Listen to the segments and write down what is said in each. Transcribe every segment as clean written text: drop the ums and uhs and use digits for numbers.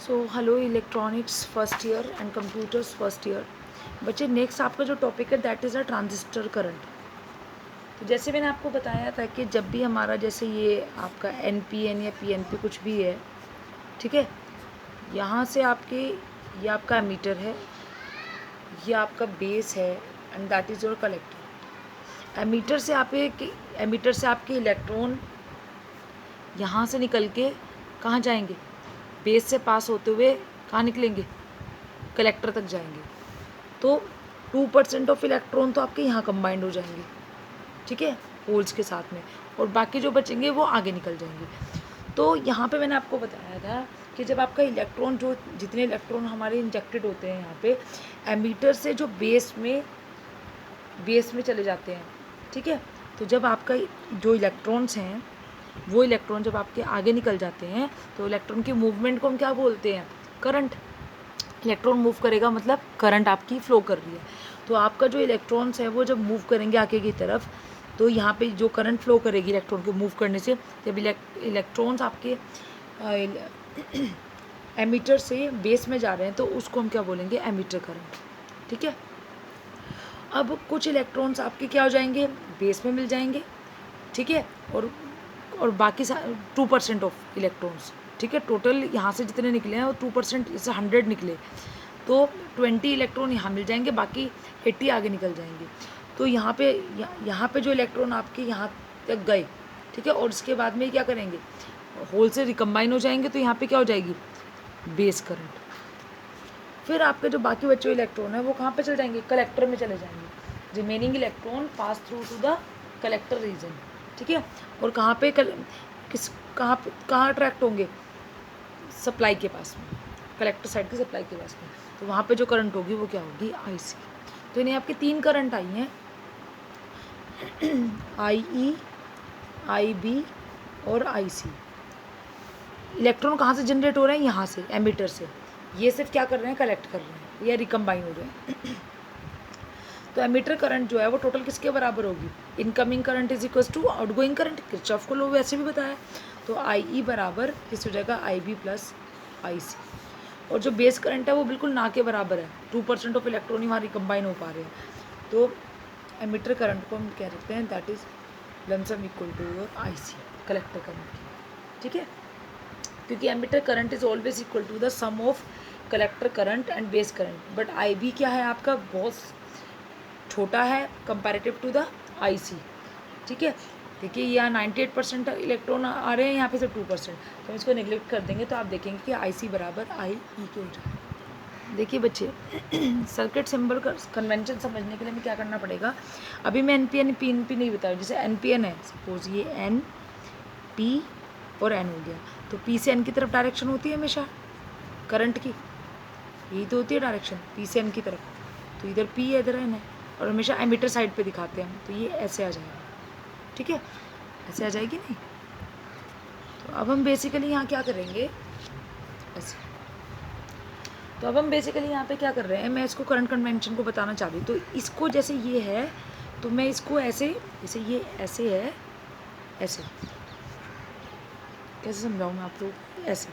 So hello electronics first year and computers first year बच्चे, next आपका जो topic है that is a transistor current. तो जैसे मैंने आपको बताया था कि जब भी हमारा जैसे ये आपका NPN या PNP कुछ भी है, ठीक है, यहाँ से आपके ये आपका एमीटर है, ये आपका बेस है and that is your collector. Emitter से आपके इलेक्ट्रॉन यहाँ से निकल के कहाँ जाएंगे, बेस से पास होते हुए कहाँ निकलेंगे, कलेक्टर तक जाएंगे। तो 2% ऑफ इलेक्ट्रॉन तो आपके यहाँ कंबाइंड हो जाएंगे, ठीक है, होल्स के साथ में, और बाकी जो बचेंगे वो आगे निकल जाएंगे। तो यहाँ पे मैंने आपको बताया था कि जब आपका इलेक्ट्रॉन जो जितने इलेक्ट्रॉन हमारे इंजेक्टेड होते हैं यहाँ पे एमीटर से जो बेस में चले जाते हैं, ठीक है। तो जब आपका जो इलेक्ट्रॉन्स हैं वो इलेक्ट्रॉन जब आपके आगे निकल जाते हैं तो इलेक्ट्रॉन की मूवमेंट को हम क्या बोलते हैं, करंट। इलेक्ट्रॉन मूव करेगा मतलब करंट आपकी फ्लो कर रही है। तो आपका जो इलेक्ट्रॉन्स है वो जब मूव करेंगे आगे की तरफ तो यहाँ पे जो करंट फ्लो करेगी इलेक्ट्रॉन को मूव करने से, जब इलेक्ट्रॉन्स आपके एमीटर से बेस में जा रहे हैं तो उसको हम क्या बोलेंगे, एमीटर करंट, ठीक है। अब कुछ इलेक्ट्रॉन्स आपके क्या हो जाएंगे, बेस में मिल जाएंगे, ठीक है, और बाकी 2% ऑफ इलेक्ट्रॉन्स, ठीक है, टोटल यहाँ से जितने निकले हैं वो 2%, जैसे 100 निकले तो 20 इलेक्ट्रॉन यहाँ मिल जाएंगे, बाकी 80 आगे निकल जाएंगे। तो यहाँ पे जो इलेक्ट्रॉन आपके यहाँ तक गए, ठीक है, और उसके बाद में क्या करेंगे, होल से रिकम्बाइन हो जाएंगे, तो यहाँ पे क्या हो जाएगी, बेस करंट। फिर आपके जो बाकी बचे इलेक्ट्रॉन है वो कहाँ पे चले जाएंगे, कलेक्टर में चले जाएंगे। Remaining electron pass through to the collector region, ठीक है, और कहाँ पे कहाँ अट्रैक्ट होंगे, सप्लाई के पास में, कलेक्टर साइड की सप्लाई के पास में। तो वहाँ पे जो करंट होगी वो क्या होगी, IC। तो इन्हें आपकी 3 करंट आई हैं, IE, IB और IC। इलेक्ट्रॉन कहाँ से जनरेट हो रहे हैं, यहाँ से, एमीटर से। ये सिर्फ क्या कर रहे हैं, कलेक्ट कर रहे हैं या रिकम्बाइन हो रहे हैं। तो एमीटर करंट जो है वो टोटल किसके बराबर होगी, incoming current is equal to outgoing current. Kirchhoff को लो वैसे भी बताया। तो IE बराबर किस हो जाएगा, IB प्लस IC। और जो बेस करंट है वो बिल्कुल ना के बराबर है, 2% ऑफ इलेक्ट्रॉन ही वहाँ रिकम्बाइन हो पा रहे हैं। तो एमीटर करंट को हम कह सकते हैं that is lump sum equal to your IC, collector current, ठीक है, क्योंकि emitter current is always equal to the sum of collector current and base current. But IB क्या है आपका, बहुत छोटा है कंपैरेटिव टू द IC, ठीक है। देखिए यहाँ 98% इलेक्ट्रॉन आ रहे हैं, यहाँ पे सिर्फ 2%, तो हम इसको नेग्लेक्ट कर देंगे तो आप देखेंगे कि IC बराबर IE के हो जाए। देखिए बच्चे, सर्किट सिंबल का कन्वेंशन समझने के लिए हमें क्या करना पड़ेगा। अभी मैं NPN PNP नहीं बताऊँ। जैसे NPN है, सपोज ये N P और N हो गया, तो P से N की तरफ डायरेक्शन होती है हमेशा करंट की, यही तो होती है डायरेक्शन, P से N की तरफ। तो इधर P है, इधर N है, और हमेशा एमीटर साइड पे दिखाते हैं हम, तो ये ऐसे आ जाएगा, ठीक है, ऐसे आ जाएगी नहीं। तो अब हम बेसिकली यहाँ क्या करेंगे, ऐसे। तो अब हम बेसिकली यहाँ पे क्या कर रहे हैं, मैं इसको करंट कन्वेंशन को बताना चाह रही हूँ। तो इसको जैसे ये है तो मैं इसको ऐसे, जैसे ये ऐसे है, ऐसे कैसे समझाऊँ मैं आप लोग, ऐसे,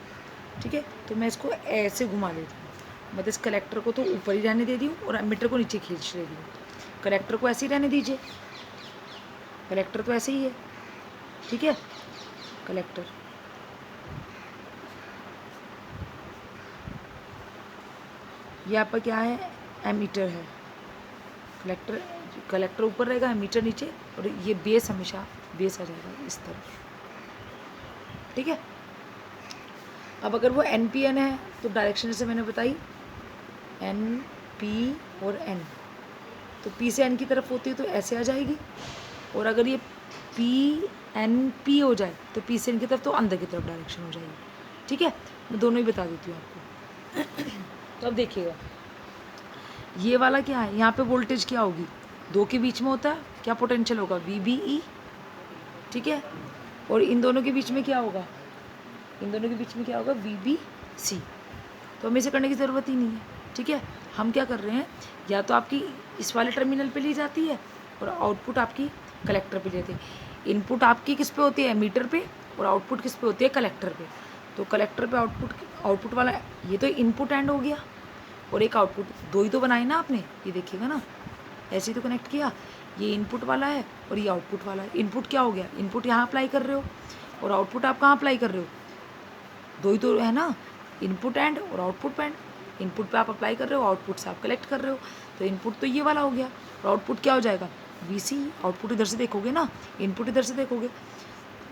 ठीक है। तो मैं इसको ऐसे घुमा लेती हूँ, मतलब इस कलेक्टर को तो ऊपर ही रहने दे दी हूँ और एमीटर को नीचे खींच ले दी हूँ। कलेक्टर को ऐसे ही रहने दीजिए, कलेक्टर तो ऐसे ही है, ठीक है, कलेक्टर। ये आपका क्या है, एमीटर है। कलेक्टर ऊपर रहेगा, एमीटर नीचे, और ये बेस हमेशा बेस आ जाएगा इस तरफ, ठीक है। अब अगर वो NPN है तो डायरेक्शन जैसे मैंने बताई NP और N, तो P से N की तरफ होती है तो ऐसे आ जाएगी, और अगर ये PNP हो जाए तो P से N की तरफ तो अंदर की तरफ डायरेक्शन हो जाएगी, ठीक है। मैं दोनों ही बता देती हूँ आपको। तो अब देखिएगा ये वाला क्या है, यहाँ पे वोल्टेज क्या होगी, दो के बीच में होता है, क्या पोटेंशियल होगा, VBE, ठीक है, और इन दोनों के बीच में क्या होगा, इन दोनों के बीच में क्या होगा, VBC। तो हमें इसे करने की ज़रूरत ही नहीं है, ठीक है। हम क्या कर रहे हैं, या तो आपकी इस वाले टर्मिनल पे ली जाती है और आउटपुट आपकी कलेक्टर पे लेते हैं। इनपुट आपकी किस पे होती है, एमीटर पे, और आउटपुट किस पे होती है, कलेक्टर पे। तो कलेक्टर पे आउटपुट वाला ये तो इनपुट एंड हो गया और एक आउटपुट, दो ही तो बनाए ना आपने, ये देखिएगा ना, ऐसे ही तो कनेक्ट किया। ये इनपुट वाला है और ये आउटपुट वाला है। इनपुट क्या हो गया, इनपुट यहाँ अप्लाई कर रहे हो और आउटपुट आप कहाँ अप्लाई कर रहे हो, दो ही तो है ना, इनपुट एंड और आउटपुट एंड। इनपुट पे आप अप्लाई कर रहे हो, आउटपुट से आप कलेक्ट कर रहे हो, तो इनपुट तो ये वाला हो गया और आउटपुट क्या हो जाएगा, VC। आउटपुट इधर से देखोगे ना, इनपुट इधर से देखोगे,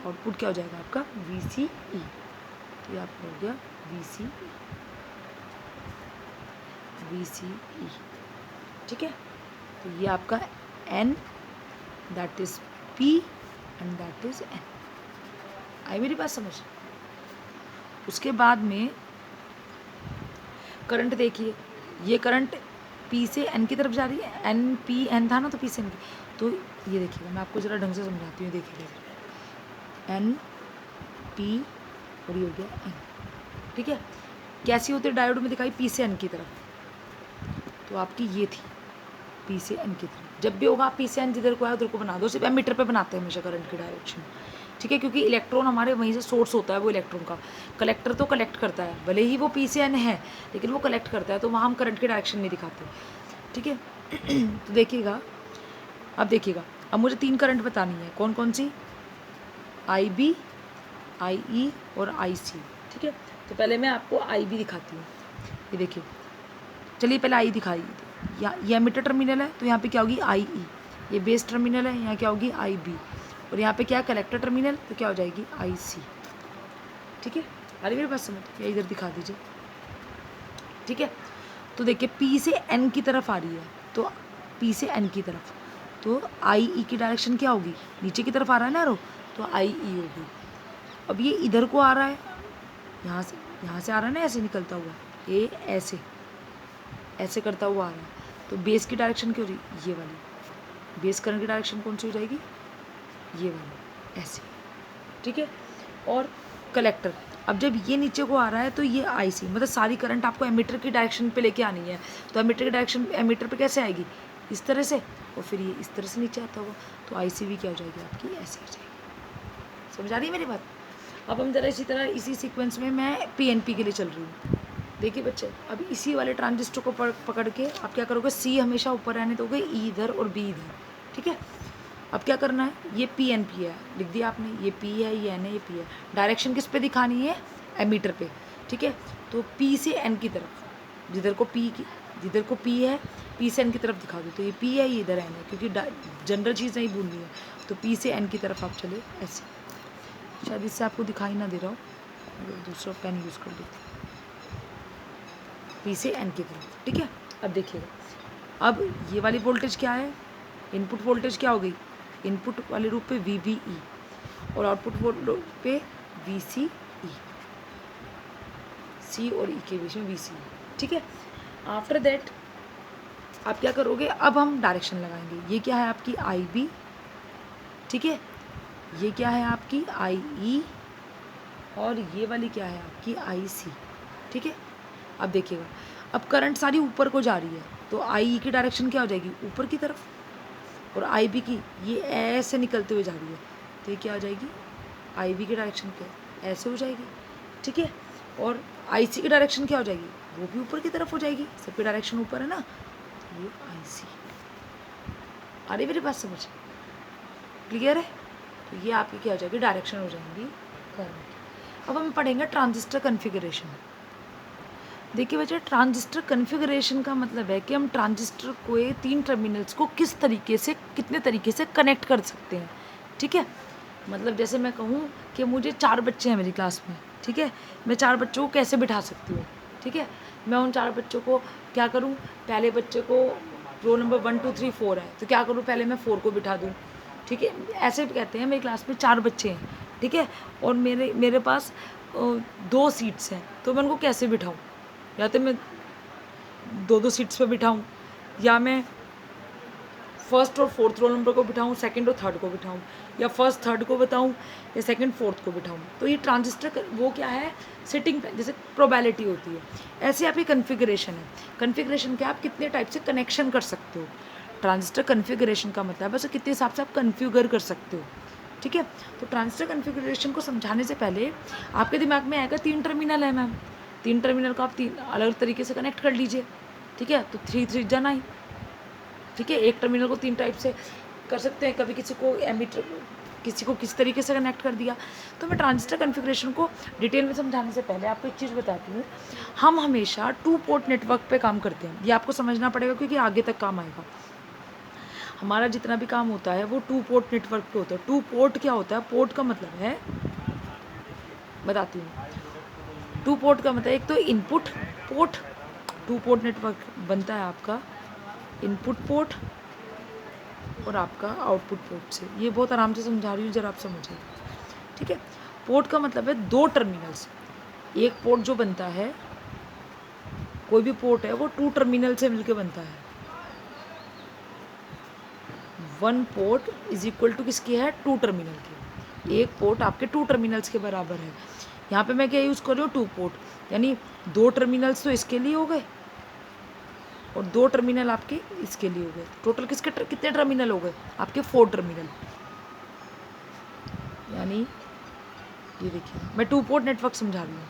आउटपुट क्या हो जाएगा आपका VCE। तो ये आपका हो गया VCE, ठीक है। तो ये आपका N, that is P and that is N। आई मेरी बात समझ। उसके बाद में करंट देखिए, ये करंट P से N की तरफ जा रही है, N था ना, तो P से N की, तो ये देखिएगा, मैं आपको ज़रा ढंग से समझाती हूँ, देखिएगा N P और ये हो गया N, ठीक है। कैसी होती है डायोड में दिखाई, P से N की तरफ, तो आपकी ये थी P से N की तरफ। जब भी होगा आप P से N जिधर को है उधर को बना दो, सिर्फ एमीटर पे बनाते हैं हमेशा करंट की डायरेक्शन, ठीक है, क्योंकि इलेक्ट्रॉन हमारे वहीं से सोर्स होता है वो इलेक्ट्रॉन का। कलेक्टर तो कलेक्ट करता है, भले ही वो P से N है लेकिन वो कलेक्ट करता है, तो वहाँ हम करंट की डायरेक्शन नहीं दिखाते, ठीक है। तो देखिएगा, अब देखिएगा, अब मुझे 3 करंट बतानी है, कौन कौन सी, IB, IE और IC, ठीक है। तो पहले मैं आपको IB दिखाती हूँ, ये देखिए, चलिए पहले आई दिखाई, ये एमीटर टर्मिनल है तो यहाँ पे क्या होगी IE, ये बेस टर्मिनल है, यहाँ क्या होगी IB, और यहाँ पे क्या है कलेक्टर टर्मिनल, तो क्या हो जाएगी IC, ठीक है। अरे मेरे पास समझ, या इधर दिखा दीजिए, ठीक है। तो देखिए P से N की तरफ आ रही है, तो P से N की तरफ, तो IE की डायरेक्शन क्या होगी, नीचे की तरफ आ रहा है ना रो, तो IE होगी। अब ये इधर को आ रहा है, यहाँ से आ रहा है ना, ऐसे निकलता हुआ, ये ऐसे करता हुआ आ रहा है, तो बेस की डायरेक्शन क्या हो रही, ये वाली, बेस करंट की डायरेक्शन कौन सी हो जाएगी, ये वाली, ऐसे, ठीक है। और कलेक्टर, अब जब ये नीचे को आ रहा है तो ये IC, मतलब सारी करंट आपको एमीटर की डायरेक्शन पे लेके आनी है, तो एमीटर की डायरेक्शन एमीटर पे कैसे आएगी, इस तरह से, और फिर ये इस तरह से नीचे आता होगा, तो IC भी क्या हो जाएगी आपकी, ऐसे हो जाएगी। समझ आ रही है मेरी बात। अब हम जरा इसी तरह इसी सीक्वेंस में मैं PNP के लिए चल रही हूँ। देखिए बच्चे, अब इसी वाले ट्रांजिस्टर को पकड़ के आप क्या करोगे, C हमेशा ऊपर रहने दोगे, E इधर और B इधर, ठीक है। अब क्या करना है, ये PNP है, लिख दिया आपने, ये P है, ये N है, ये P है। डायरेक्शन किस पे दिखानी है, एमीटर पे, ठीक है। तो P से N की तरफ, जिधर को P है, P से N की तरफ दिखा दो, तो ये P है, ये इधर N है, क्योंकि जनरल चीज़ नहीं भूलनी है, तो P से N की तरफ आप चले ऐसे। शायद इससे आपको दिखाई ना दे रहा हो, दूसरा पेन यूज़ कर लेते, P से N की तरफ, ठीक है। अब देखिएगा, अब ये वाली वोल्टेज क्या है, इनपुट वोल्टेज क्या हो गई, इनपुट वाले रूप पे VBE और आउटपुट वोल्टेज पे VCE, C और E के बीच में VCE, ठीक है। आफ्टर दैट आप क्या करोगे, अब हम डायरेक्शन लगाएंगे। ये क्या है आपकी IB, ठीक है, ये क्या है आपकी IE और ये वाली क्या है आपकी IC, ठीक है। अब देखिएगा, अब करंट सारी ऊपर को जा रही है, तो IE की डायरेक्शन क्या हो जाएगी, ऊपर की तरफ, और IB की ये ऐसे निकलते हुए जा रही है, तो ये क्या हो जाएगी, IB की डायरेक्शन क्या ऐसे हो जाएगी, ठीक है। और IC की डायरेक्शन क्या हो जाएगी, वो भी ऊपर की तरफ हो जाएगी, सबकी डायरेक्शन ऊपर है ना, ये IC। अरे मेरे पास समझ क्लियर है। तो ये आपकी क्या हो जाएगी, डायरेक्शन हो जाएंगी करंट। अब हम पढ़ेंगे ट्रांजिस्टर कन्फिगरेशन। देखिए बच्चे, ट्रांजिस्टर कन्फिगरेशन का मतलब है कि हम ट्रांजिस्टर को 3 टर्मिनल्स को किस तरीके से, कितने तरीके से कनेक्ट कर सकते हैं, ठीक है। मतलब जैसे मैं कहूँ कि मुझे 4 बच्चे हैं मेरी क्लास में, ठीक है, मैं 4 बच्चों को कैसे बिठा सकती हूँ, ठीक है। मैं उन 4 बच्चों को क्या करूँ, पहले बच्चे को रोल नंबर 1 2 3 4 है, तो क्या करूँ, पहले मैं 4 को बिठा दूँ, ठीक है। ऐसे भी कहते हैं, मेरी क्लास में 4 बच्चे हैं, ठीक है, और मेरे पास 2 सीट्स हैं, तो मैं उनको कैसे बिठाऊँ, या तो मैं 2 सीट्स पे बिठाऊँ, या मैं फर्स्ट और फोर्थ रोल नंबर को बिठाऊँ, सेकंड और थर्ड को बिठाऊँ, या फर्स्ट थर्ड को बताऊँ, या सेकंड फोर्थ को बिठाऊँ। तो ये ट्रांजिस्टर वो क्या है, सिटिंग जैसे प्रोबेबिलिटी होती है, ऐसे आपकी कन्फिगरेशन है। कन्फिगरेशन क्या, आप कितने टाइप से कनेक्शन कर सकते हो। ट्रांजिस्टर कन्फिगरेशन का मतलब है बस कितने हिसाब से आप कन्फ्यूगर कर सकते हो, ठीक है। तो ट्रांजिस्टर कॉन्फ़िगरेशन को समझाने से पहले आपके दिमाग में आएगा 3 टर्मिनल है मैम, 3 टर्मिनल को आप 3 अलग तरीके से कनेक्ट कर लीजिए, ठीक है। तो 3 3 जा 9, ठीक है। एक टर्मिनल को 3 टाइप से कर सकते हैं, कभी किसी को एमीटर, किसी को किस तरीके से कनेक्ट कर दिया। तो मैं ट्रांजिस्टर कॉन्फ़िगरेशन को डिटेल में समझाने से पहले आपको एक चीज़ बताती हूँ, हम हमेशा 2 पोर्ट नेटवर्क पे काम करते हैं, ये आपको समझना पड़ेगा क्योंकि आगे तक काम आएगा। हमारा जितना भी काम होता है वो 2 पोर्ट नेटवर्क पे होता है। 2 पोर्ट क्या होता है? पोर्ट का मतलब है, बताती हूँ। 2 पोर्ट का मतलब एक तो इनपुट पोर्ट, 2 पोर्ट नेटवर्क बनता है आपका इनपुट पोर्ट और आपका आउटपुट पोर्ट से। ये बहुत आराम से समझा रही हूँ, जरा आप समझिए, ठीक है। पोर्ट का मतलब है 2 टर्मिनल्स। एक पोर्ट जो बनता है, कोई भी पोर्ट है वो 2 टर्मिनल से मिलकर बनता है। 1 पोर्ट इज इक्वल टू किसकी है? 2 टर्मिनल की। एक पोर्ट आपके 2 टर्मिनल्स के बराबर है। यहाँ पे मैं क्या यूज़ कर रही हूँ? 2 पोर्ट, यानी 2 टर्मिनल्स तो इसके लिए हो गए और 2 टर्मिनल आपके इसके लिए हो गए। टोटल किसके कितने टर्मिनल हो गए? आपके 4 टर्मिनल। यानी ये देखिए, मैं 2 पोर्ट नेटवर्क समझा रही हूँ।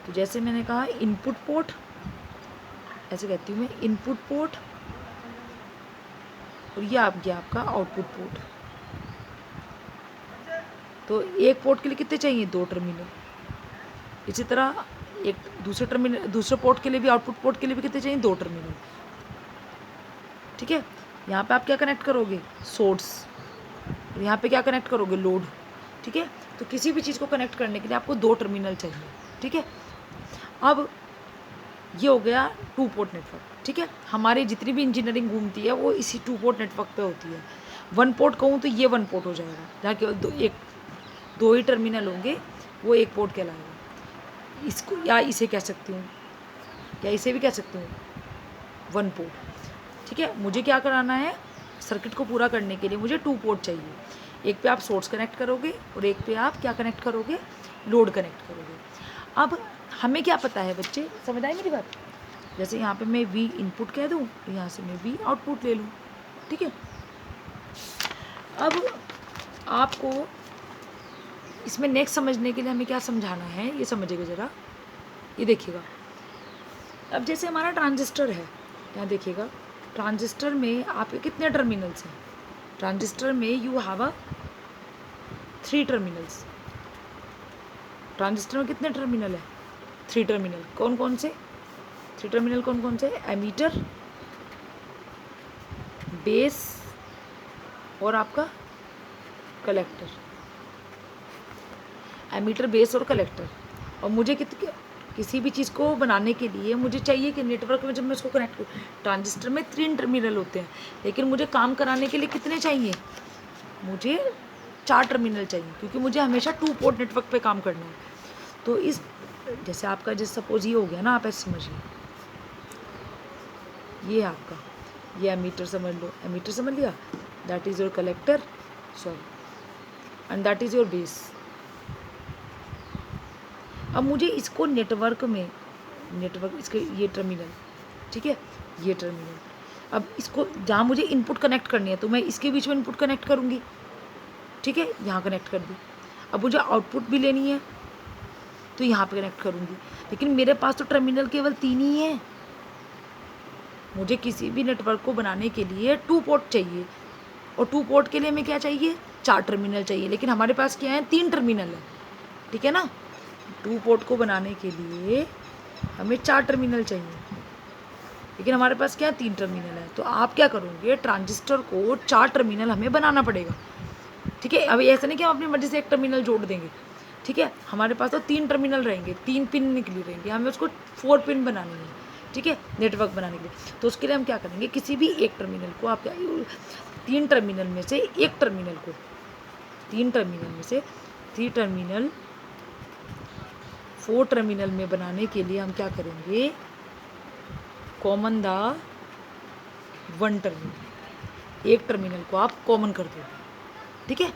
तो जैसे मैंने कहा इनपुट पोर्ट, ऐसे कहती हूँ मैं, इनपुट पोर्ट, और ये आ गया आपका आउटपुट पोर्ट। तो एक पोर्ट के लिए कितने चाहिए? 2 टर्मिनल। इसी तरह एक दूसरे पोर्ट के लिए भी, आउटपुट पोर्ट के लिए भी कितने चाहिए? 2 टर्मिनल, ठीक है। यहाँ पे आप क्या कनेक्ट करोगे? सोर्स। और यहाँ पे क्या कनेक्ट करोगे? लोड, ठीक है। तो किसी भी चीज़ को कनेक्ट करने के लिए आपको 2 टर्मिनल चाहिए, ठीक है। अब ये हो गया 2 पोर्ट नेटवर्क, ठीक है। हमारी जितनी भी इंजीनियरिंग घूमती है वो इसी 2 पोर्ट नेटवर्क पे होती है। 1 पोर्ट कहूँ तो ये 1 पोर्ट हो जाएगा, जहाँ केवल दो ही टर्मिनल होंगे, वो 1 पोर्ट कहलाएगा। इसको या इसे कह सकती हूँ, या इसे भी कह सकती हूँ 1 पोर्ट, ठीक है। मुझे क्या कराना है? सर्किट को पूरा करने के लिए मुझे 2 पोर्ट चाहिए। एक पे आप सोर्स कनेक्ट करोगे और एक पे आप क्या कनेक्ट करोगे? लोड कनेक्ट करोगे। अब हमें क्या पता है बच्चे, समझ आई मेरी बात? जैसे यहाँ पे मैं V इनपुट कह दूँ, तो यहाँ से मैं V आउटपुट ले लूँ, ठीक है। अब आपको इसमें नेक्स्ट समझने के लिए हमें क्या समझाना है, ये समझिएगा ज़रा, ये देखिएगा। अब जैसे हमारा ट्रांजिस्टर है, यहाँ देखिएगा, ट्रांजिस्टर में आपके कितने टर्मिनल्स हैं? ट्रांजिस्टर में यू हैव 3 टर्मिनल्स। ट्रांजिस्टर में कितने टर्मिनल है? 3 टर्मिनल। कौन कौन से 3 टर्मिनल? कौन कौन से? एमीटर, बेस और आपका कलेक्टर। एमीटर, बेस और कलेक्टर। और मुझे किसी भी चीज़ को बनाने के लिए मुझे चाहिए कि नेटवर्क में जब मैं इसको कनेक्ट करूँ, ट्रांजिस्टर में 3 टर्मिनल होते हैं, लेकिन मुझे काम कराने के लिए कितने चाहिए? मुझे 4 टर्मिनल चाहिए, क्योंकि मुझे हमेशा 2 पोर्ट नेटवर्क पे काम करना है। तो इस जैसे आपका जैसे सपोज ये हो गया ना, आप ऐसे समझिए, ये आपका, ये एमीटर समझ लो, एमीटर समझ लिया, that is your collector, sorry, and that is your base. अब मुझे इसको नेटवर्क में, नेटवर्क इसके ये टर्मिनल, ठीक है, ये टर्मिनल, अब इसको जहाँ मुझे इनपुट कनेक्ट करनी है तो मैं इसके बीच में इनपुट कनेक्ट करूँगी, ठीक है, यहाँ कनेक्ट कर दी। अब मुझे आउटपुट भी लेनी है तो यहाँ पे कनेक्ट करूँगी, लेकिन मेरे पास तो टर्मिनल केवल 3 ही है। मुझे किसी भी नेटवर्क को बनाने के लिए 2 पोर्ट चाहिए, और 2 पोर्ट के लिए हमें क्या चाहिए? 4 टर्मिनल चाहिए, लेकिन हमारे पास क्या है? 3 टर्मिनल है, ठीक है ना। 2 पोर्ट को बनाने के लिए हमें 4 टर्मिनल चाहिए, लेकिन हमारे पास क्या है? 3 टर्मिनल है। तो आप क्या करोगे? ट्रांजिस्टर को 4 टर्मिनल हमें बनाना पड़ेगा, ठीक है। अब ऐसा नहीं कि हम अपनी मर्जी से एक टर्मिनल जोड़ देंगे, ठीक है। हमारे पास तो 3 टर्मिनल रहेंगे, 3 पिन निकली रहेंगे, हमें उसको 4 पिन बनानी है, ठीक है, नेटवर्क बनाने के लिए। तो उसके लिए हम क्या करेंगे? किसी भी एक टर्मिनल को आप 3 टर्मिनल में से एक टर्मिनल को, 3 टर्मिनल में से 3 टर्मिनल 4 टर्मिनल में बनाने के लिए हम क्या करेंगे? कॉमन द 1 टर्मिनल, एक टर्मिनल को आप कॉमन कर दो, ठीक है।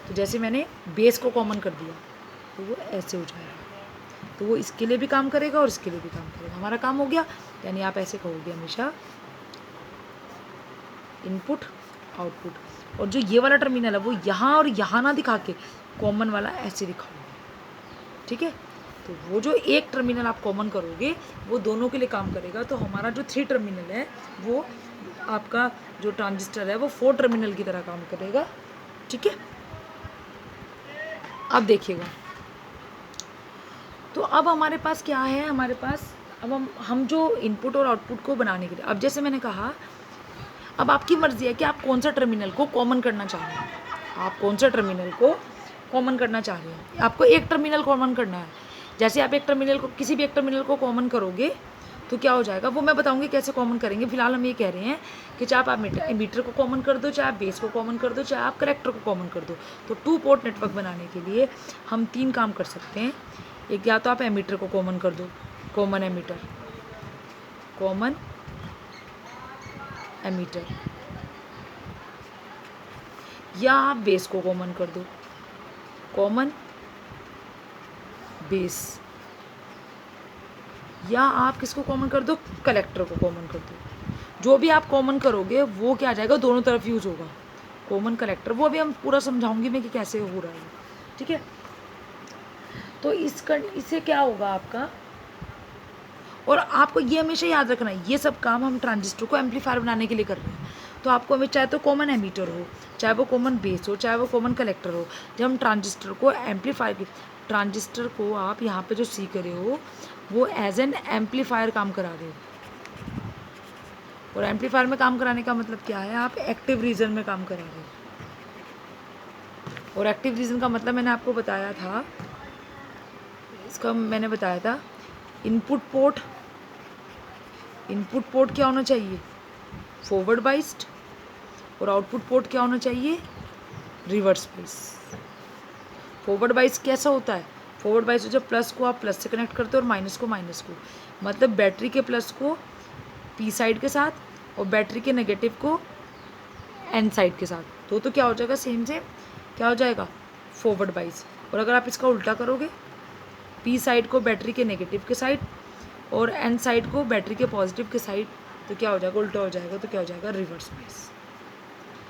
तो जैसे मैंने बेस को कॉमन कर दिया तो वो ऐसे हो जाएगा, तो वो इसके लिए भी काम करेगा और इसके लिए भी काम करेगा, हमारा काम हो गया। यानी आप ऐसे कहोगे हमेशा इनपुट आउटपुट। और जो ये वाला टर्मिनल है वो यहाँ और यहाँ ना दिखा के कॉमन वाला ऐसे दिखाओगे, ठीक है। तो वो जो एक टर्मिनल आप कॉमन करोगे वो दोनों के लिए काम करेगा। तो हमारा जो 3 टर्मिनल है वो आपका जो ट्रांजिस्टर है वो 4 टर्मिनल की तरह काम करेगा, ठीक है। अब देखिएगा, तो अब हमारे पास क्या है, हमारे पास अब हम जो इनपुट और आउटपुट को बनाने के लिए, अब जैसे मैंने कहा, अब आपकी मर्जी है कि आप कौन सा टर्मिनल को कॉमन करना चाह रहे हैं। आप कौन सा टर्मिनल को कॉमन करना चाह रहे हैं। आपको एक टर्मिनल कॉमन करना है। जैसे आप एक टर्मिनल को, किसी भी एक टर्मिनल को कॉमन करोगे तो क्या हो जाएगा वो मैं बताऊंगी कैसे कॉमन करेंगे। फिलहाल हम ये कह रहे हैं कि चाहे आप एमीटर को कॉमन कर दो, चाहे आप बेस को कॉमन कर दो, चाहे आप कलेक्टर को कॉमन कर दो। तो 2 पोर्ट नेटवर्क बनाने के लिए हम 3 काम कर सकते हैं। एक, या तो आप एमीटर को कॉमन कर दो, कॉमन एमीटर, कॉमन एमीटर, या आप बेस को कॉमन कर दो, कॉमन बेस, या आप किसको कॉमन कर दो, कलेक्टर को कॉमन कर दो। जो भी आप कॉमन करोगे वो क्या आ जाएगा, दोनों तरफ यूज होगा, कॉमन कलेक्टर। वो अभी हम पूरा समझाऊंगी मैं कि कैसे हो रहा है, ठीक है। तो इससे क्या होगा आपका, और आपको ये हमेशा याद रखना है ये सब काम हम ट्रांजिस्टर को एम्पलीफायर बनाने के लिए कर रहे हैं। तो आपको हमें चाहे तो कॉमन एमीटर हो, चाहे वो कॉमन बेस हो, चाहे वो कॉमन कलेक्टर हो, जब हम ट्रांजिस्टर को एम्पलीफायर, ट्रांजिस्टर को आप यहाँ पे जो सीख रहे हो वो एज एन एम्पलीफायर काम करा रहे हो। और एम्पलीफायर में काम कराने का मतलब क्या है, आप एक्टिव रीजन में काम करा रहे हो। और एक्टिव रीजन का मतलब मैंने आपको बताया था, इसका मैंने बताया था इनपुट पोर्ट, इनपुट पोर्ट क्या होना चाहिए, फॉरवर्ड बाइस्ड, और आउटपुट पोर्ट क्या होना चाहिए, रिवर्स बाइस। फॉरवर्ड बाइस कैसा होता है, फॉरवर्ड बाइस जब प्लस को आप प्लस से कनेक्ट करते हो और माइनस को माइनस को, मतलब बैटरी के प्लस को पी साइड के साथ और बैटरी के नेगेटिव को एन साइड के साथ, तो क्या हो जाएगा, सेम से क्या हो जाएगा, फॉरवर्ड बाइस। और अगर आप इसका उल्टा करोगे, पी साइड को बैटरी के नेगेटिव के साइड और एन साइड को बैटरी के पॉजिटिव के साइड, तो क्या हो जाएगा, उल्टा हो जाएगा, तो क्या हो जाएगा, रिवर्स बाइस,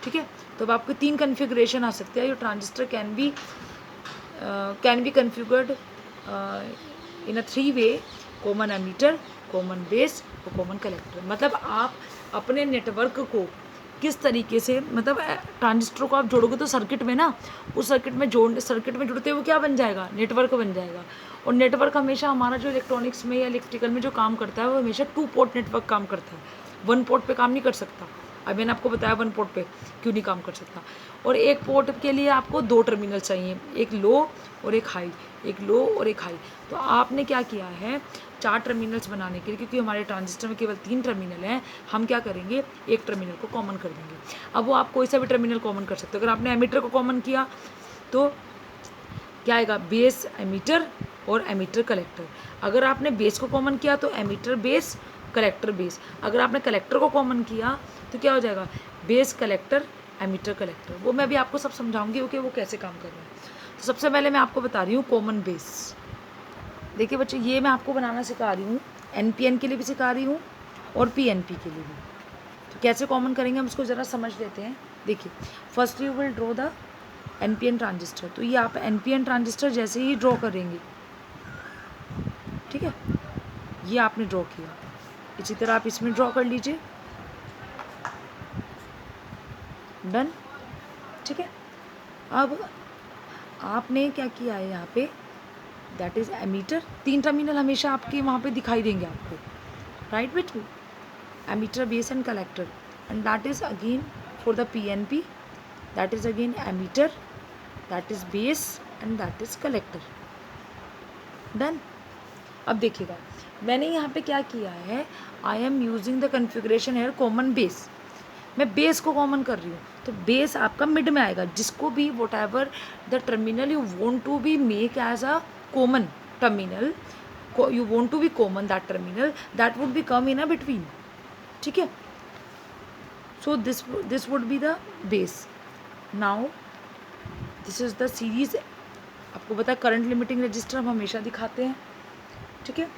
ठीक है। तो अब आपको 3 कन्फिगरेशन आ सकते हैं। Your transistor can be configured in a 3 way, common ammeter, common base और कॉमन कलेक्टर। मतलब आप अपने नेटवर्क को किस तरीके से, मतलब ट्रांजिस्टर को आप जोड़ोगे तो सर्किट में ना, उस सर्किट में जुड़ते हुए क्या बन जाएगा, नेटवर्क बन जाएगा। और नेटवर्क हमेशा हमारा जो इलेक्ट्रॉनिक्स में या इलेक्ट्रिकल में जो काम करता है वो हमेशा 2 पोर्ट नेटवर्क काम करता है, 1 पोर्ट पे काम नहीं कर सकता। अब मैंने आपको बताया 1 पोर्ट पे क्यों नहीं काम कर सकता। और एक पोर्ट के लिए आपको 2 टर्मिनल चाहिए, एक लो और एक हाई, एक लो और एक हाई। तो आपने क्या किया है, 4 टर्मिनल्स बनाने के लिए, क्योंकि हमारे ट्रांजिस्टर में केवल 3 टर्मिनल हैं, हम क्या करेंगे, एक टर्मिनल को कॉमन कर देंगे। अब वो आप कोई सा भी टर्मिनल कॉमन कर सकते हो। अगर आपने एमीटर को कॉमन किया तो क्या आएगा, बेस एमीटर और एमीटर कलेक्टर। अगर आपने बेस को कॉमन किया तो एमीटर बेस, कलेक्टर बेस। अगर आपने कलेक्टर को कॉमन किया तो क्या हो जाएगा, बेस कलेक्टर एमीटर कलेक्टर। वो मैं भी आपको सब समझाऊंगी ओके वो कैसे काम कर रहा है। तो सबसे पहले मैं आपको बता रही हूँ कॉमन बेस। देखिए बच्चे, ये मैं आपको बनाना सिखा रही हूँ, NPN के लिए भी सिखा रही हूँ और PNP के लिए भी। तो कैसे कॉमन करेंगे हम इसको ज़रा समझ लेते हैं। देखिए, first you will draw the NPN transistor. तो ये आप NPN ट्रांजिस्टर जैसे ही ड्रॉ करेंगे, ठीक है, ये आपने ड्रॉ किया, इसी तरह आप इसमें ड्रॉ कर लीजिए, डन, ठीक है। अब आपने क्या किया है यहाँ पे, दैट इज़ एमीटर। 3 टर्मिनल हमेशा आपके वहाँ पे दिखाई देंगे आपको, right between, emitter base and collector, and that is again for the PNP, that is again emitter, that is base and that is collector, done. अब देखिएगा, मैंने यहाँ पे क्या किया है, I am using the configuration here common base. मैं base को कॉमन कर रही हूँ, तो बेस आपका मिड में आएगा, जिसको भी whatever the terminal you want to be make as a common terminal, you want to be common that terminal, that would be come in a between, ठीक है। So this would be the base. Now this is the series. आपको पता है current limiting register हम हमेशा दिखाते हैं, ठीक है।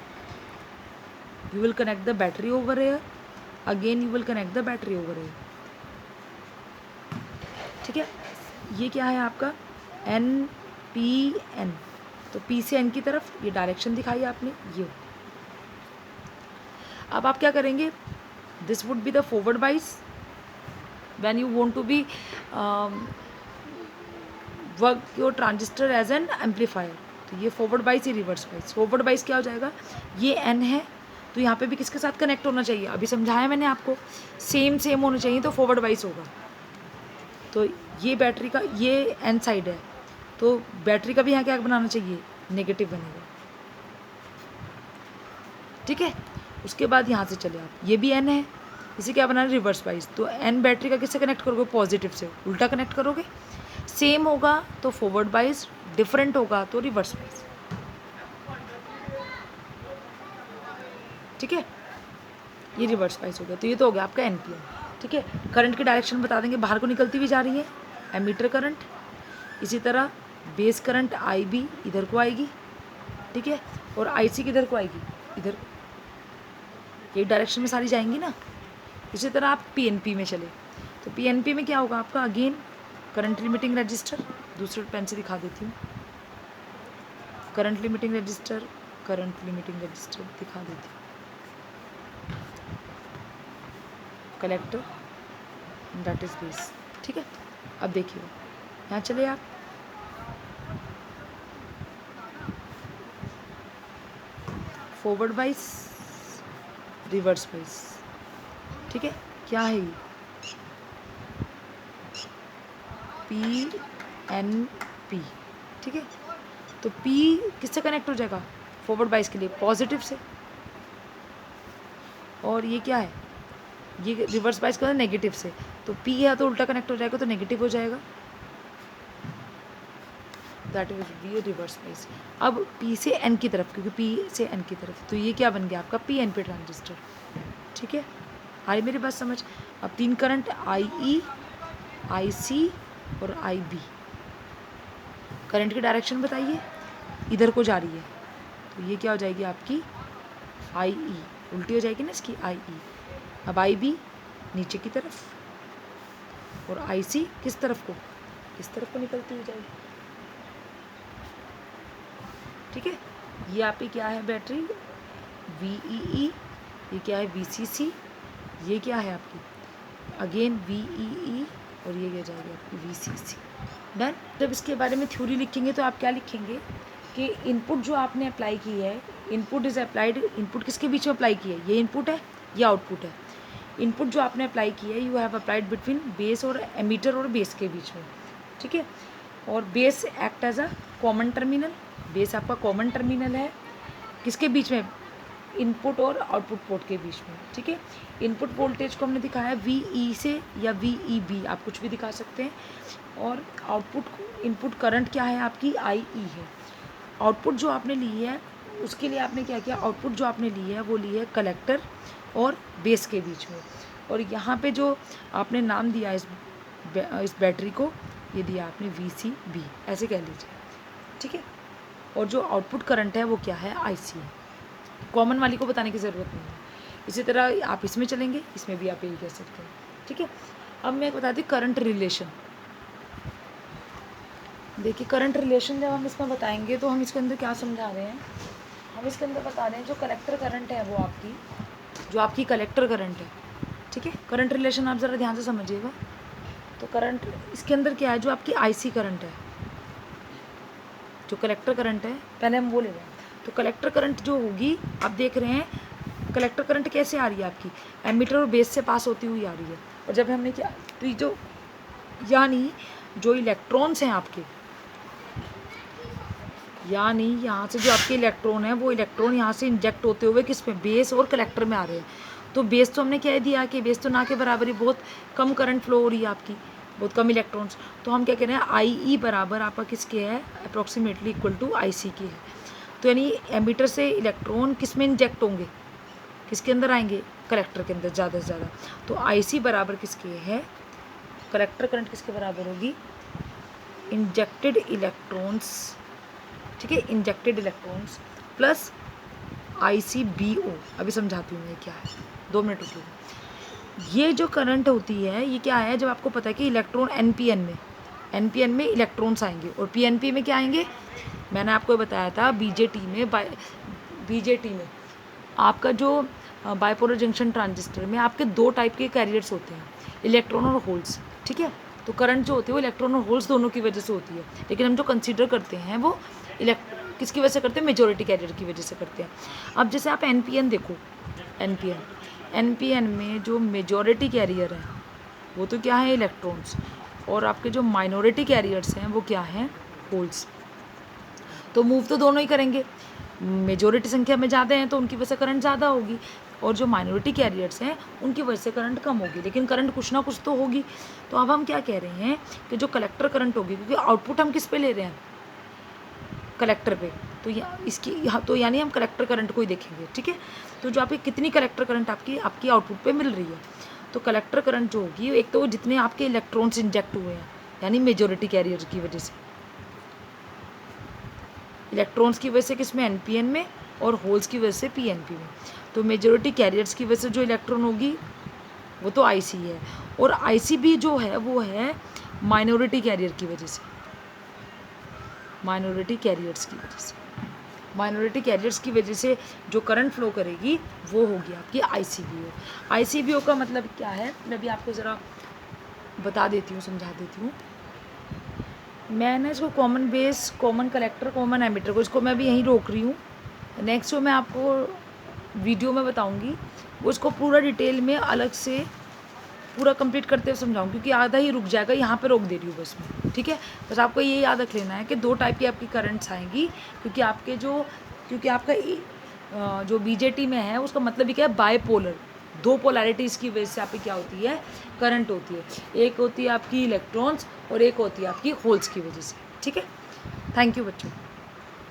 You will connect the battery over here, again you will connect the battery over here, ठीक है, ये क्या है आपका एन पी एन, तो पी से एन की तरफ ये डायरेक्शन दिखाई आपने, ये। अब आप क्या करेंगे, this would be the forward bias when you want to be work your transistor as an amplifier. तो ये फॉरवर्ड बाइस, ये रिवर्स बाइस। फॉरवर्ड बाइस क्या हो जाएगा, ये एन है तो यहाँ पे भी किसके साथ कनेक्ट होना चाहिए, अभी समझाया मैंने आपको, सेम होना चाहिए तो फॉरवर्ड बाइस होगा। तो ये बैटरी का ये एन साइड है, तो बैटरी का भी यहाँ क्या बनाना चाहिए, नेगेटिव बनेगा। ठीक है, उसके बाद यहाँ से चले आप, ये भी एन है, इसे क्या बनाना है, रिवर्स बाइस। तो एन बैटरी का किससे कनेक्ट करोगे, पॉजिटिव से, उल्टा कनेक्ट करोगे। सेम होगा तो फॉरवर्ड बाइस, डिफरेंट होगा तो रिवर्स बाइस। ठीक है, ये रिवर्स बाइस हो गया। तो ये तो हो गया आपका एनपीएम। ठीक है, करंट की डायरेक्शन बता देंगे, बाहर को निकलती हुई जा रही है एमीटर करंट, इसी तरह बेस करंट आई बी इधर को आएगी। ठीक है, और आई सी किधर को आएगी, इधर, ये डायरेक्शन में सारी जाएंगी ना। इसी तरह आप पीएनपी में चले, तो पीएनपी में क्या होगा आपका, अगेन करंट लिमिटिंग रजिस्टर, दूसरे पेन से दिखा देती हूँ, current limiting register, current limiting register दिखा देती हूँ, कलेक्टर, दैट इज बेस। ठीक है, अब देखिए यहाँ चले आप, फॉरवर्ड बाइस, रिवर्स बाइस। ठीक है, क्या है ये, पी एन पी। ठीक है, तो पी किससे कनेक्ट हो जाएगा, फॉरवर्ड बाइस के लिए पॉजिटिव से, और ये क्या है, ये रिवर्स बाइस का नेगेटिव से। तो पी है तो उल्टा कनेक्ट हो जाएगा तो नेगेटिव हो जाएगा, that is be reverse bias. अब पी से एन की तरफ, क्योंकि पी से एन की तरफ, तो ये क्या बन गया आपका पी एन पी ट्रांजिस्टर। ठीक है, आई मेरी बात समझ। अब तीन करंट आई ई, आई सी और आई बी, करंट की डायरेक्शन बताइए, इधर को जा रही है, तो ये क्या हो जाएगी आपकी आई ई, उल्टी हो जाएगी ना इसकी आई ई। अब आई बी नीचे की तरफ, और आई सी किस तरफ को, इस तरफ को निकलती हुई जाएगी। ठीक है, ये आपकी क्या है बैटरी वी ई ई, ये क्या है वी सी सी, ये क्या है आपकी अगेन वी ई ई, और ये क्या जाएगी आपकी वी सी सी। डन। जब इसके बारे में थ्योरी लिखेंगे तो आप क्या लिखेंगे कि इनपुट जो आपने अप्लाई की है, इनपुट इज़ अप्लाइड, इनपुट किसके बीच में अप्लाई की है, ये इनपुट है, ये आउटपुट है। इनपुट जो आपने अप्लाई की है, you have applied between base और एमीटर और बेस के बीच में। ठीक है, और base act as a common terminal, base आपका कॉमन टर्मिनल है किसके बीच में, इनपुट और आउटपुट पोर्ट के बीच में। ठीक है, इनपुट वोल्टेज को हमने दिखाया वी ई से या वी ई बी, आप कुछ भी दिखा सकते हैं, और आउटपुट इनपुट करंट क्या है आपकी आई ई है। आउटपुट जो आपने ली है उसके लिए आपने क्या किया, आउटपुट जो आपने ली है वो ली है कलेक्टर और बेस के बीच में, और यहाँ पे जो आपने नाम दिया इस बैटरी को, ये दिया आपने वी सी बी, ऐसे कह लीजिए। ठीक है, और जो आउटपुट करंट है वो क्या है, आई सी है। कॉमन वाली को बताने की ज़रूरत नहीं है। इसी तरह आप इसमें चलेंगे, इसमें भी आप यही कह सकते हैं। ठीक है, अब मैं बता दी करंट रिलेशन। देखिए करंट रिलेशन जब हम इसमें बताएंगे तो हम इसके अंदर क्या समझा रहे हैं, हम इसके अंदर बता रहे हैं जो कलेक्टर करंट है वो आपकी, जो आपकी कलेक्टर करंट है। ठीक है, करंट रिलेशन आप ज़रा ध्यान से समझिएगा। तो करंट इसके अंदर क्या है, जो आपकी आईसी करंट है, जो कलेक्टर करंट है, पहले हम वो ले रहे हैं। तो कलेक्टर करंट जो होगी, आप देख रहे हैं कलेक्टर करंट कैसे आ रही है आपकी, एमीटर और बेस से पास होती हुई आ रही है। और जब हमने क्या, तो ये जो यानी जो इलेक्ट्रॉन्स हैं आपके, यानी यहाँ से जो आपके इलेक्ट्रॉन है वो इलेक्ट्रॉन यहाँ से इंजेक्ट होते हुए किस में, बेस और कलेक्टर में आ रहे हैं। तो बेस तो हमने क्या दिया कि बेस तो ना के बराबर ही, बहुत कम करंट फ्लो हो रही है आपकी, बहुत कम इलेक्ट्रॉन्स। तो हम क्या कह रहे हैं, आई ई बराबर आपका किसके है, अप्रॉक्सीमेटली इक्वल टू आई सी की है। तो यानी एमीटर से इलेक्ट्रॉन किस में इंजेक्ट होंगे, किसके अंदर आएंगे, कलेक्टर के अंदर ज़्यादा से ज़्यादा। तो आई सी बराबर किसके है, कलेक्टर करंट किसके बराबर होगी, इंजेक्टेड इलेक्ट्रॉन्स। ठीक है, इंजेक्टेड इलेक्ट्रॉन्स प्लस आई सी बी ओ। अभी समझाती हूँ मैं क्या है, 2 मिनट रुकिए। ये जो करंट होती है ये क्या है, जब आपको पता है कि इलेक्ट्रॉन एनपीएन में इलेक्ट्रॉन्स आएंगे और पीएनपी में क्या आएंगे, मैंने आपको बताया था बीजेटी में आपका जो बाइपोलर जंक्शन ट्रांजिस्टर में आपके दो टाइप के कैरियर्स होते हैं, इलेक्ट्रॉन और होल्स, ठीक है। तो करंट जो होती है वो इलेक्ट्रॉन और होल्स दोनों की वजह से होती है, लेकिन हम जो कंसीडर करते हैं वो किसकी वजह से करते हैं, मेजॉरिटी कैरियर की वजह से करते हैं। अब जैसे आप एनपीएन देखो, एनपीएन में जो मेजॉरिटी कैरियर है वो तो क्या है, इलेक्ट्रॉन्स, और आपके जो माइनॉरिटी कैरियर्स हैं वो क्या हैं, होल्स। तो मूव तो दोनों ही करेंगे, मेजॉरिटी संख्या में ज़्यादा हैं तो उनकी वजह से करंट ज़्यादा होगी, और जो माइनॉरिटी कैरियर्स हैं उनकी वजह से करंट कम होगी, लेकिन करंट कुछ ना कुछ तो होगी। तो अब हम क्या कह रहे हैं कि जो कलेक्टर करंट होगी, क्योंकि आउटपुट हम किस पे ले रहे हैं, कलेक्टर पे, तो इसकी तो यानी हम कलेक्टर करंट को ही देखेंगे, ठीक है। तो जो आपकी कितनी कलेक्टर करंट आपकी आउटपुट पे मिल रही है, तो कलेक्टर करंट जो होगी, एक तो जितने आपके इलेक्ट्रॉन्स इंजेक्ट हुए हैं यानी मेजॉरिटी कैरियर की वजह से, इलेक्ट्रॉन्स की वजह से किसमें, एनपीएन में, और होल्स की वजह से पीएनपी में। तो मेजॉरिटी कैरियर्स की वजह से जो इलेक्ट्रॉन होगी वो तो आईसी है, और आईसी भी जो है वो है माइनॉरिटी कैरियर की वजह से, माइनॉरिटी कैरियर्स की वजह से जो करंट फ्लो करेगी वो होगी आपकी आईसीबीओ। आईसीबीओ का मतलब क्या है, मैं भी आपको ज़रा बता देती हूँ, समझा देती हूँ। मैंने इसको common base, common collector, common emitter को, इसको मैं भी यहीं रोक रही हूँ। नेक्स्ट जो मैं आपको वीडियो में बताऊँगी वो इसको पूरा डिटेल में अलग से पूरा कंप्लीट करते हुए समझाऊँ, क्योंकि आधा ही रुक जाएगा, यहाँ पे रोक दे रही हूँ बस मैं, ठीक है। बस आपको ये याद रख लेना है कि दो टाइप की आपकी करंट्स आएंगी, क्योंकि आपका जो बीजेटी में है उसका मतलब ही क्या है, बायपोलर, दो पोलैरिटीज़ की वजह से आपकी क्या होती है, करंट होती है। एक होती है आपकी इलेक्ट्रॉन्स और एक होती है आपकी होल्स की वजह से, ठीक है। थैंक यू बच्चों।